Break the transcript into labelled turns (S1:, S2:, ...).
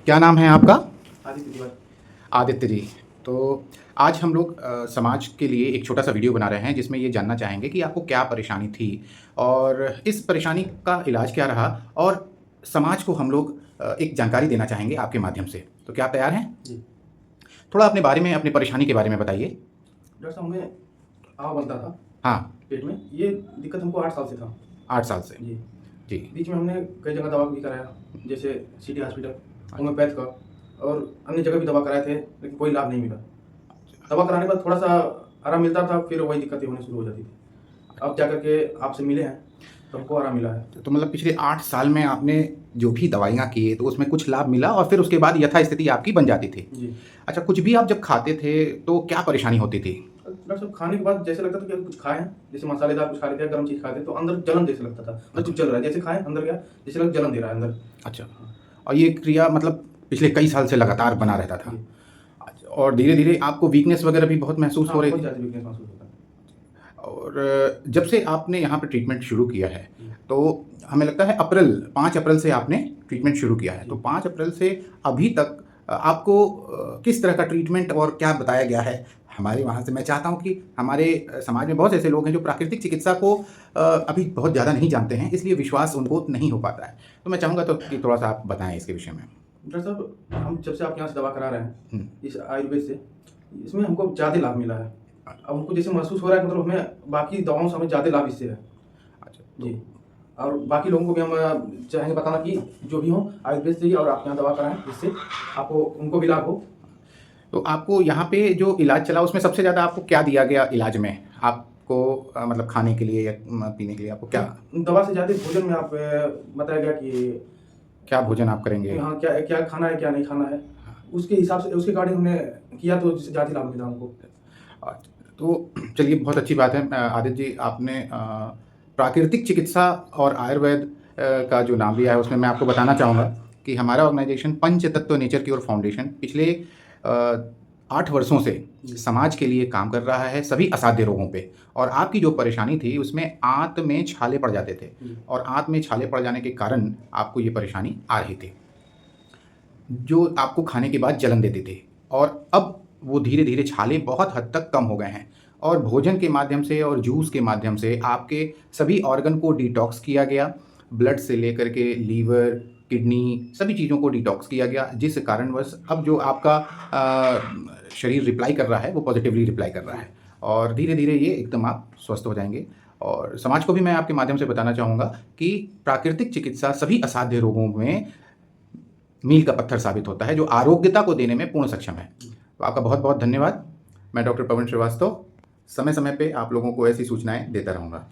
S1: क्या नाम है आपका?
S2: आदित्य तिवारी।
S1: आदित्य जी। तो आज हम लोग समाज के लिए एक छोटा सा वीडियो बना रहे हैं जिसमें ये जानना चाहेंगे कि आपको क्या परेशानी थी और इस परेशानी का इलाज क्या रहा, और समाज को हम लोग एक जानकारी देना चाहेंगे आपके माध्यम से। तो क्या आप तैयार हैं?
S2: जी।
S1: थोड़ा अपने बारे में, अपनी परेशानी के बारे में बताइए।
S2: डॉक्टर साहब, हमें आवा बनता था
S1: हाँ।
S2: पेट में। ये दिक्कत हमको 8 साल से था।
S1: 8 साल से।
S2: जी।
S1: जी।
S2: बीच में हमने कई जगह दवा भी कराया, जैसे सिटी हॉस्पिटल, होम्योपैथ का, और अन्य जगह भी दवा कराए थे, लेकिन कोई लाभ नहीं मिला। दवा कराने के बाद थोड़ा सा आराम मिलता था, फिर वही दिक्कतें होनी शुरू हो जाती थी। अब जा करके आपसे मिले हैं तो हमको आराम मिला है।
S1: तो मतलब पिछले 8 साल में आपने जो भी दवाइयाँ किए तो उसमें कुछ लाभ मिला और फिर उसके बाद यथास्थिति आपकी बन जाती थी।
S2: जी।
S1: अच्छा, कुछ भी आप जब खाते थे तो क्या परेशानी होती थी?
S2: डॉक्टर साहब, खाने के बाद जैसे लगता था कि अभी कुछ खाए हैं, जैसे मसालेदार कुछ खा लेते हैं, गर्म चीज़ खाते हैं तो अंदर जलन जैसे लगता था, मतलब कुछ जल रहा है, जैसे खाएं अंदर गया जैसे लग जलन दे रहा है अंदर।
S1: अच्छा। और ये क्रिया मतलब पिछले कई साल से लगातार बना रहता था।
S2: जी।
S1: अच्छा, और धीरे-धीरे आपको वीकनेस वगैरह भी बहुत महसूस
S2: हाँ,
S1: हो रही
S2: बहुत
S1: थी?
S2: ज़्यादा वीकनेस महसूस होता है।
S1: और जब से आपने यहाँ पे ट्रीटमेंट शुरू किया है,
S2: जी।
S1: तो हमें लगता है 5 अप्रैल से आपने ट्रीटमेंट शुरू किया है।
S2: जी।
S1: तो 5 अप्रैल से अभी तक आपको किस तरह का ट्रीटमेंट और क्या बताया गया है? हमारे वहाँ से मैं चाहता हूँ कि हमारे समाज में बहुत से ऐसे लोग हैं जो प्राकृतिक चिकित्सा को अभी बहुत ज़्यादा नहीं जानते हैं, इसलिए विश्वास उनको नहीं हो पाता है। तो मैं चाहूँगा तो कि थोड़ा-सा आप बताएँ इसके विषय में।
S2: डॉक्टर साहब, हम जब से आपके यहाँ से दवा करा रहे हैं,
S1: हुँ।
S2: इस आयुर्वेद से, इसमें हमको ज़्यादा लाभ मिला है। अब हमको जैसे महसूस हो रहा है, मतलब हमें बाकी दवाओं से हमें ज़्यादा लाभ इससे है।
S1: अच्छा,
S2: जी।
S1: तो
S2: और बाकी लोगों को भी हम चाहेंगे बताना कि जो भी हो आयुर्वेद से ही और आपके यहाँ दवा कराएँ, जिससे आपको उनको भी लाभ हो।
S1: तो आपको यहाँ पे जो इलाज चला उसमें सबसे ज़्यादा आपको क्या दिया गया इलाज में? आपको मतलब खाने के लिए या पीने के लिए आपको क्या
S2: दवा से ज़्यादा भोजन में आप बताया गया कि
S1: क्या भोजन आप करेंगे?
S2: हाँ, क्या क्या खाना है, क्या नहीं खाना है। उसके हिसाब से, उसके अकॉर्डिंग हमने किया तो जिससे ज़्यादा लाभ मिला हमको।
S1: तो चलिए, बहुत अच्छी बात है। आदित्य जी, आपने प्राकृतिक चिकित्सा और आयुर्वेद का जो नाम लिया है उसमें मैं आपको बताना चाहूँगा कि हमारा ऑर्गेनाइजेशन पंचतत्व नेचर क्योर फाउंडेशन पिछले 8 वर्षों से समाज के लिए काम कर रहा है, सभी असाध्य रोगों पे। और आपकी जो परेशानी थी उसमें आंत में छाले पड़ जाते थे, और आंत में छाले पड़ जाने के कारण आपको ये परेशानी आ रही थी, जो आपको खाने के बाद जलन देते थे। और अब वो धीरे-धीरे छाले बहुत हद तक कम हो गए हैं, और भोजन के माध्यम से और जूस के माध्यम से आपके सभी ऑर्गन को डिटॉक्स किया गया। ब्लड से लेकर के लीवर, किडनी, सभी चीज़ों को डिटॉक्स किया गया, जिस कारणवश अब जो आपका शरीर रिप्लाई कर रहा है वो पॉजिटिवली रिप्लाई कर रहा है, और धीरे-धीरे ये एकदम आप स्वस्थ हो जाएँगे। और समाज को भी मैं आपके माध्यम से बताना चाहूँगा कि प्राकृतिक चिकित्सा सभी असाध्य रोगों में मील का पत्थर साबित होता है, जो आरोग्यता को देने में पूर्ण सक्षम है। तो आपका बहुत-बहुत धन्यवाद। मैं डॉक्टर पवन श्रीवास्तव समय-समय पे आप लोगों को ऐसी सूचनाएँ देता रहूँगा।